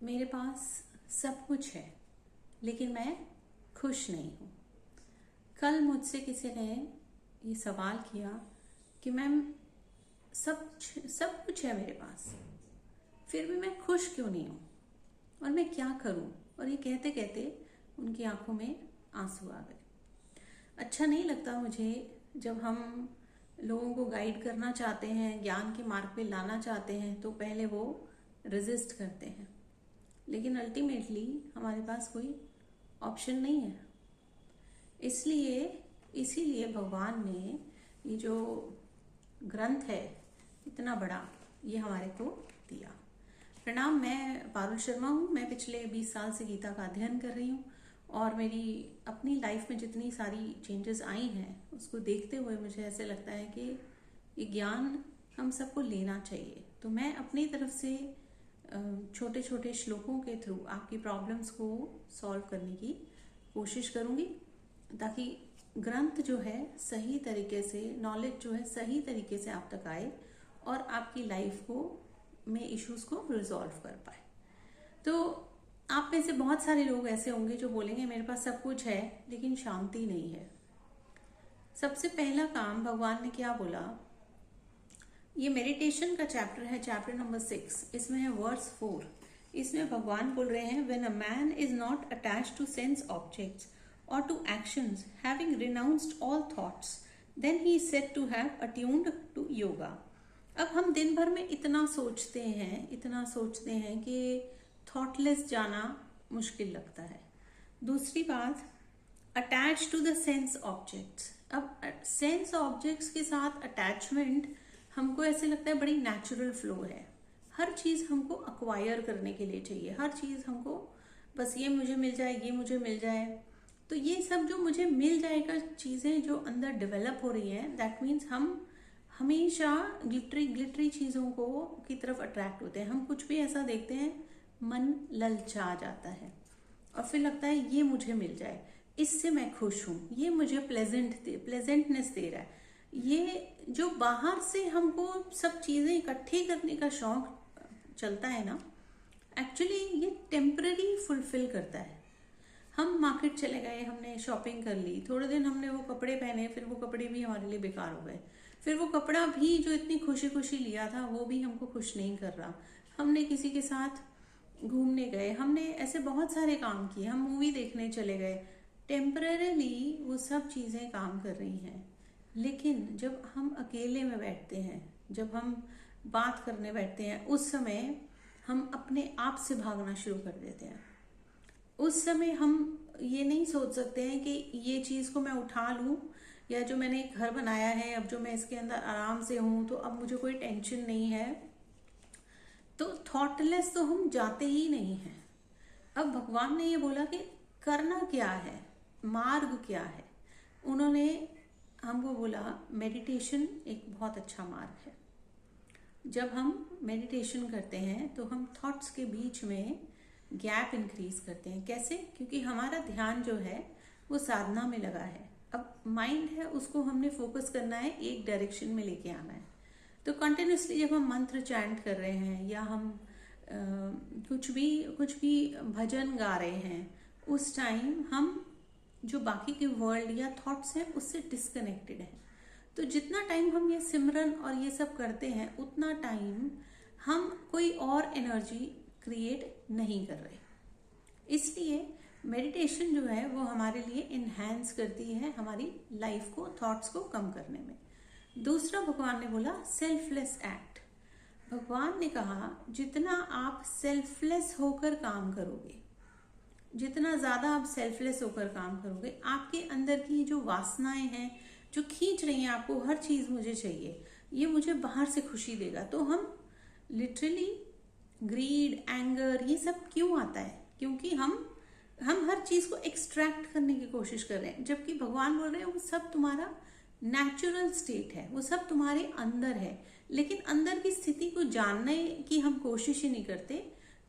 मेरे पास सब कुछ है लेकिन मैं खुश नहीं हूँ। कल मुझसे किसी ने ये सवाल किया कि मैम सब कुछ है मेरे पास, फिर भी मैं खुश क्यों नहीं हूँ और मैं क्या करूँ। और ये कहते कहते उनकी आंखों में आंसू आ गए। अच्छा नहीं लगता मुझे जब हम लोगों को गाइड करना चाहते हैं, ज्ञान के मार्ग पे लाना चाहते हैं, तो पहले वो रेजिस्ट करते हैं, लेकिन अल्टीमेटली हमारे पास कोई ऑप्शन नहीं है। इसलिए इसीलिए भगवान ने ये जो ग्रंथ है इतना बड़ा ये हमारे को दिया। प्रणाम, मैं पारुल शर्मा हूँ। मैं पिछले 20 साल से गीता का अध्ययन कर रही हूँ और मेरी अपनी लाइफ में जितनी सारी चेंजेस आई हैं उसको देखते हुए मुझे ऐसे लगता है कि ये ज्ञान हम सबको लेना चाहिए। तो मैं अपनी तरफ से छोटे छोटे श्लोकों के थ्रू आपकी प्रॉब्लम्स को सॉल्व करने की कोशिश करूँगी, ताकि ग्रंथ जो है सही तरीके से, नॉलेज जो है सही तरीके से आप तक आए और आपकी लाइफ को में इश्यूज को रिजॉल्व कर पाए। तो आप में से बहुत सारे लोग ऐसे होंगे जो बोलेंगे मेरे पास सब कुछ है लेकिन शांति नहीं है। सबसे पहला काम भगवान ने क्या बोला, ये मेडिटेशन का चैप्टर है, चैप्टर नंबर 6, इसमें है वर्स 4। इसमें भगवान बोल रहे हैं, when a man is not attached to sense objects or to actions, having renounced all thoughts, then he is said to have attuned to yoga। अब हम दिन भर में इतना सोचते हैं कि थॉटलेस जाना मुश्किल लगता है। दूसरी बात, attach to the sense objects. अब सेंस ऑब्जेक्ट्स के साथ अटैचमेंट हमको ऐसे लगता है बड़ी नेचुरल फ्लो है। हर चीज़ हमको अक्वायर करने के लिए चाहिए, हर चीज़ हमको बस ये मुझे मिल जाए, ये मुझे मिल जाए। तो ये सब जो मुझे मिल जाएगा चीज़ें जो अंदर डेवलप हो रही हैं, दैट मीन्स हम हमेशा ग्लिटरी चीज़ों को की तरफ अट्रैक्ट होते हैं। हम कुछ भी ऐसा देखते हैं, मन ललचा जाता है और फिर लगता है ये मुझे मिल जाए, इससे मैं खुश हूँ, ये मुझे प्लेजेंटनेस दे रहा है। ये जो बाहर से हमको सब चीज़ें इकट्ठी करने का शौक चलता है ना, एक्चुअली ये टेम्पररी फुलफिल करता है। हम मार्केट चले गए, हमने शॉपिंग कर ली, थोड़े दिन हमने वो कपड़े पहने, फिर वो कपड़े भी हमारे लिए बेकार हो गए। फिर वो कपड़ा भी जो इतनी खुशी खुशी लिया था वो भी हमको खुश नहीं कर रहा। हमने किसी के साथ घूमने गए, हमने ऐसे बहुत सारे काम किए, हम मूवी देखने चले गए। टेम्पररीली वो सब चीज़ें काम कर रही हैं, लेकिन जब हम अकेले में बैठते हैं, जब हम बात करने बैठते हैं, उस समय हम अपने आप से भागना शुरू कर देते हैं। उस समय हम ये नहीं सोच सकते हैं कि ये चीज़ को मैं उठा लूँ, या जो मैंने एक घर बनाया है, अब जो मैं इसके अंदर आराम से हूँ तो अब मुझे कोई टेंशन नहीं है। तो थॉटलेस तो हम जाते ही नहीं हैं। अब भगवान ने ये बोला कि करना क्या है, मार्ग क्या है। उन्होंने हमको बोला मेडिटेशन एक बहुत अच्छा मार्ग है। जब हम मेडिटेशन करते हैं तो हम थॉट्स के बीच में गैप इंक्रीज करते हैं। कैसे? क्योंकि हमारा ध्यान जो है वो साधना में लगा है। अब माइंड है, उसको हमने फोकस करना है, एक डायरेक्शन में लेके आना है। तो कंटिन्यूसली जब हम मंत्र चैंट कर रहे हैं या हम कुछ भी भजन गा रहे हैं, उस टाइम हम जो बाकी के वर्ल्ड या थॉट्स हैं उससे डिस्कनेक्टेड हैं। तो जितना टाइम हम ये सिमरन और ये सब करते हैं, उतना टाइम हम कोई और एनर्जी क्रिएट नहीं कर रहे। इसलिए मेडिटेशन जो है वो हमारे लिए इन्हांस करती है हमारी लाइफ को, थॉट्स को कम करने में। दूसरा भगवान ने बोला सेल्फलेस एक्ट। भगवान ने कहा जितना आप सेल्फलेस होकर काम करोगे, जितना ज़्यादा आप सेल्फलेस होकर काम करोगे, आपके अंदर की जो वासनाएं हैं जो खींच रही हैं आपको, हर चीज़ मुझे चाहिए, ये मुझे बाहर से खुशी देगा, तो हम लिटरली ग्रीड, एंगर, ये सब क्यों आता है? क्योंकि हम हर चीज़ को एक्सट्रैक्ट करने की कोशिश कर रहे हैं, जबकि भगवान बोल रहे हैं वो सब तुम्हारा नेचुरल स्टेट है, वो सब तुम्हारे अंदर है। लेकिन अंदर की स्थिति को जानने की हम कोशिश ही नहीं करते,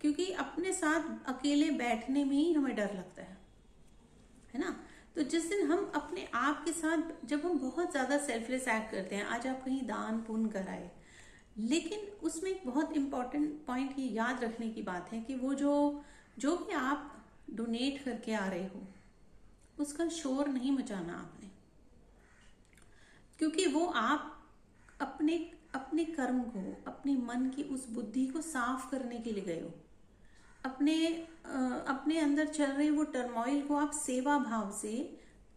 क्योंकि अपने साथ अकेले बैठने में ही हमें डर लगता है ना। तो जिस दिन हम अपने आप के साथ, जब हम बहुत ज़्यादा सेल्फलेस एक्ट करते हैं, आज आप कहीं दान पुण्य कराए, लेकिन उसमें एक बहुत इम्पोर्टेंट पॉइंट ये याद रखने की बात है कि वो जो जो भी आप डोनेट करके आ रहे हो उसका शोर नहीं मचाना आपने, क्योंकि वो आप अपने अपने कर्म को, अपने मन की उस बुद्धि को साफ करने के लिए गए हो। अपने अपने अंदर चल रहे वो टर्मोइल को आप सेवा भाव से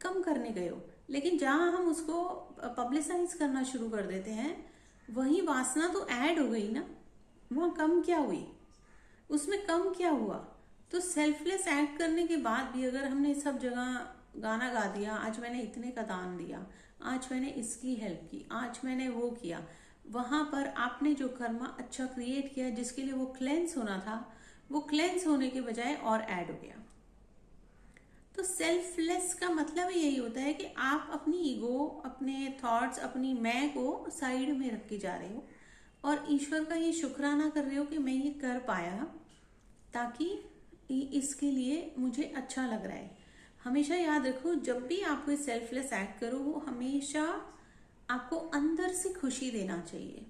कम करने गए हो। लेकिन जहां हम उसको पब्लिसाइज करना शुरू कर देते हैं, वही वासना तो ऐड हो गई ना, वहां कम क्या हुई, उसमें कम क्या हुआ। तो सेल्फलेस एक्ट करने के बाद भी अगर हमने सब जगह गाना गा दिया, आज मैंने इतने का दान दिया, आज मैंने इसकी हेल्प की, आज मैंने वो किया, वहां पर आपने जो कर्मा अच्छा क्रिएट किया जिसके लिए वो क्लेंस होना था, वो क्लेंस होने के बजाय और ऐड हो गया। तो सेल्फलेस का मतलब यही होता है कि आप अपनी ईगो, अपने थॉट्स, अपनी मैं को साइड में रख के जा रहे हो और ईश्वर का ये शुक्राना कर रहे हो कि मैं ये कर पाया, ताकि इसके लिए मुझे अच्छा लग रहा है। हमेशा याद रखो, जब भी आप कोई सेल्फलेस एक्ट करो, वो हमेशा आपको अंदर से खुशी देना चाहिए।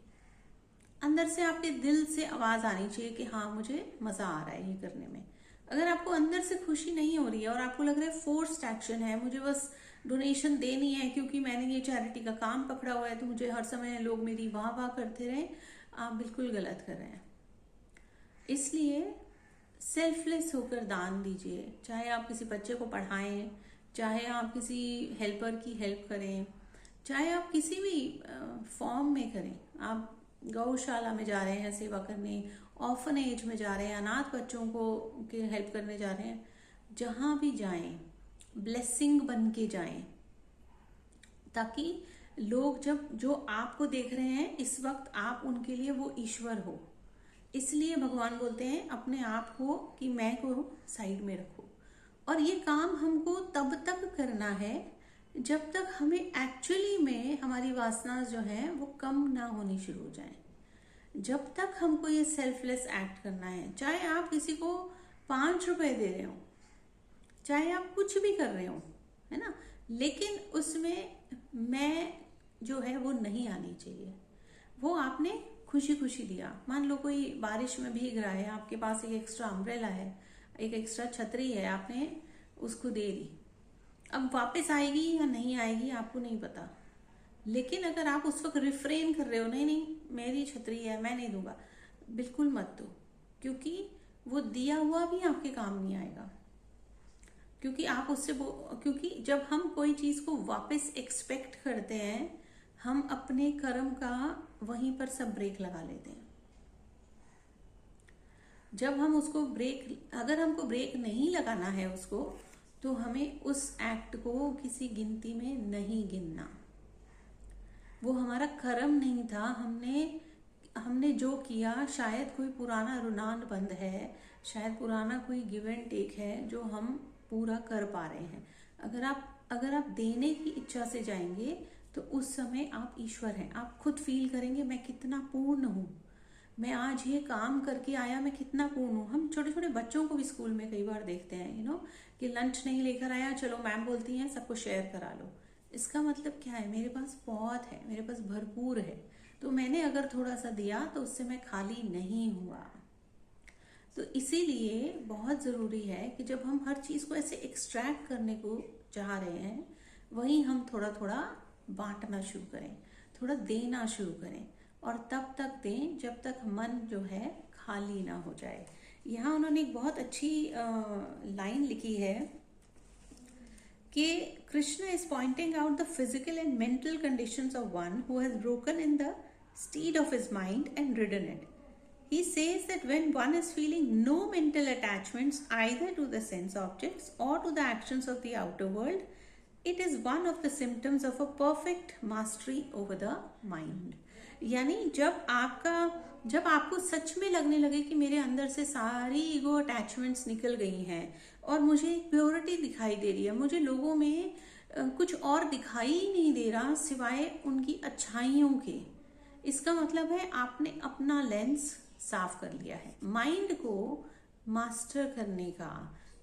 अंदर से आपके दिल से आवाज आनी चाहिए कि हाँ मुझे मजा आ रहा है ये करने में। अगर आपको अंदर से खुशी नहीं हो रही है और आपको लग रहा है फोर्स्ड एक्शन है, मुझे बस डोनेशन देनी है क्योंकि मैंने ये चैरिटी का काम पकड़ा हुआ है, तो मुझे हर समय लोग मेरी वाह वाह करते रहे, आप बिल्कुल गलत कर रहे हैं। इसलिए सेल्फलेस होकर दान दीजिए। चाहे आप किसी बच्चे को पढ़ाएं, चाहे आप किसी हेल्पर की हेल्प करें, चाहे आप किसी भी फॉर्म में करें। आप गौशाला में जा रहे हैं सेवा करने, ऑर्फनेज में जा रहे हैं, अनाथ बच्चों को के हेल्प करने जा रहे हैं, जहां भी जाएं ब्लेसिंग बन के जाएं, ताकि लोग जब जो आपको देख रहे हैं इस वक्त, आप उनके लिए वो ईश्वर हो। इसलिए भगवान बोलते हैं अपने आप को कि मैं को साइड में रखो। और ये काम हमको तब तक करना है जब तक हमें एक्चुअली में हमारी वासना जो है वो कम ना होनी शुरू हो जाए। जब तक हमको ये सेल्फलेस एक्ट करना है, चाहे आप किसी को 5 रुपए दे रहे हो, चाहे आप कुछ भी कर रहे हो, है ना, लेकिन उसमें मैं जो है वो नहीं आनी चाहिए। वो आपने खुशी खुशी दिया। मान लो कोई बारिश में भीग रहा है, आपके पास एक एक्स्ट्रा अम्ब्रेला है, एक एक्स्ट्रा छतरी है, आपने उसको दे दी। अब वापस आएगी या नहीं आएगी आपको नहीं पता, लेकिन अगर आप उस वक्त रिफ्रेन कर रहे हो, नहीं नहीं मेरी छतरी है मैं नहीं दूंगा, बिल्कुल मत दो, क्योंकि वो दिया हुआ भी आपके काम नहीं आएगा। क्योंकि आप उससे क्योंकि जब हम कोई चीज को वापस एक्सपेक्ट करते हैं, हम अपने कर्म का वहीं पर सब ब्रेक लगा लेते हैं। जब हम उसको ब्रेक, अगर हमको ब्रेक नहीं लगाना है उसको, तो हमें उस एक्ट को किसी गिनती में नहीं गिनना। वो हमारा कर्म नहीं था, हमने जो किया, शायद कोई पुराना ऋणान बंध है, शायद पुराना कोई गिव एंड टेक है जो हम पूरा कर पा रहे हैं। अगर आप देने की इच्छा से जाएंगे तो उस समय आप ईश्वर हैं। आप खुद फील करेंगे मैं कितना पूर्ण हूँ, मैं आज ये काम करके आया, मैं कितना पूर्ण हूँ। हम छोटे छोटे बच्चों को भी स्कूल में कई बार देखते हैं कि लंच नहीं लेकर आया, चलो मैम बोलती हैं सबको शेयर करा लो। इसका मतलब क्या है, मेरे पास बहुत है, मेरे पास भरपूर है, तो मैंने अगर थोड़ा सा दिया तो उससे मैं खाली नहीं हुआ। तो इसीलिए बहुत ज़रूरी है कि जब हम हर चीज़ को ऐसे एक्सट्रैक्ट करने को चाह रहे हैं, वहीं हम थोड़ा थोड़ा बांटना शुरू करें, थोड़ा देना शुरू करें, और तब तक दें जब तक मन जो है खाली ना हो जाए। यहाँ उन्होंने एक बहुत अच्छी लाइन लिखी है कि Krishna is pointing out the physical and mental conditions of one who has broken in the steed of his mind and ridden it. He says that when one is feeling no mental attachments either to the sense objects or to the actions of the outer world, it is one of the symptoms of a perfect mastery over the mind. यानी जब आपको सच में लगने लगे कि मेरे अंदर से सारी ईगो अटैचमेंट्स निकल गई हैं और मुझे एक प्योरिटी दिखाई दे रही है, मुझे लोगों में कुछ और दिखाई ही नहीं दे रहा सिवाय उनकी अच्छाइयों के, इसका मतलब है आपने अपना लेंस साफ कर लिया है। माइंड को मास्टर करने का,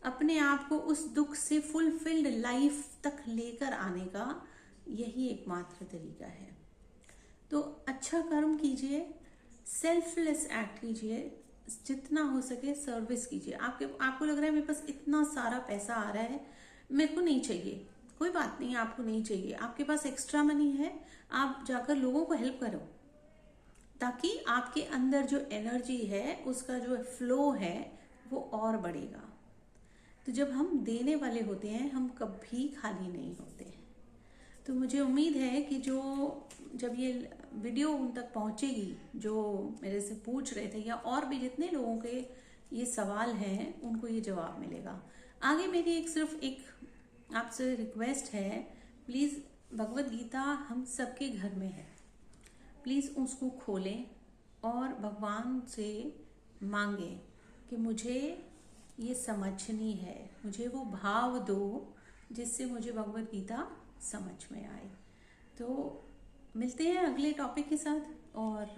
अपने आप को उस दुख से फुलफिल्ड लाइफ तक लेकर आने का यही एकमात्र तरीका है। तो अच्छा कर्म कीजिए, सेल्फलेस एक्ट कीजिए, जितना हो सके सर्विस कीजिए। आपको लग रहा है मेरे पास इतना सारा पैसा आ रहा है, मेरे को नहीं चाहिए, कोई बात नहीं, आपको नहीं चाहिए, आपके पास एक्स्ट्रा मनी है, आप जाकर लोगों को हेल्प करो, ताकि आपके अंदर जो एनर्जी है उसका जो फ्लो है वो और बढ़ेगा। तो जब हम देने वाले होते हैं हम कभी खाली नहीं होते हैं। तो मुझे उम्मीद है कि जब ये वीडियो उन तक पहुंचेगी जो मेरे से पूछ रहे थे, या और भी जितने लोगों के ये सवाल हैं उनको ये जवाब मिलेगा। आगे मेरी सिर्फ एक आपसे रिक्वेस्ट है, प्लीज़ भगवत गीता हम सबके घर में है, प्लीज़ उसको खोलें और भगवान से मांगे कि मुझे ये समझनी है, मुझे वो भाव दो जिससे मुझे भगवत गीता समझ में आए। तो मिलते हैं अगले टॉपिक के साथ और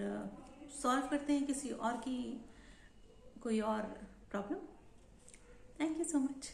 सॉल्व करते हैं किसी और की कोई और problem. Thank you so much.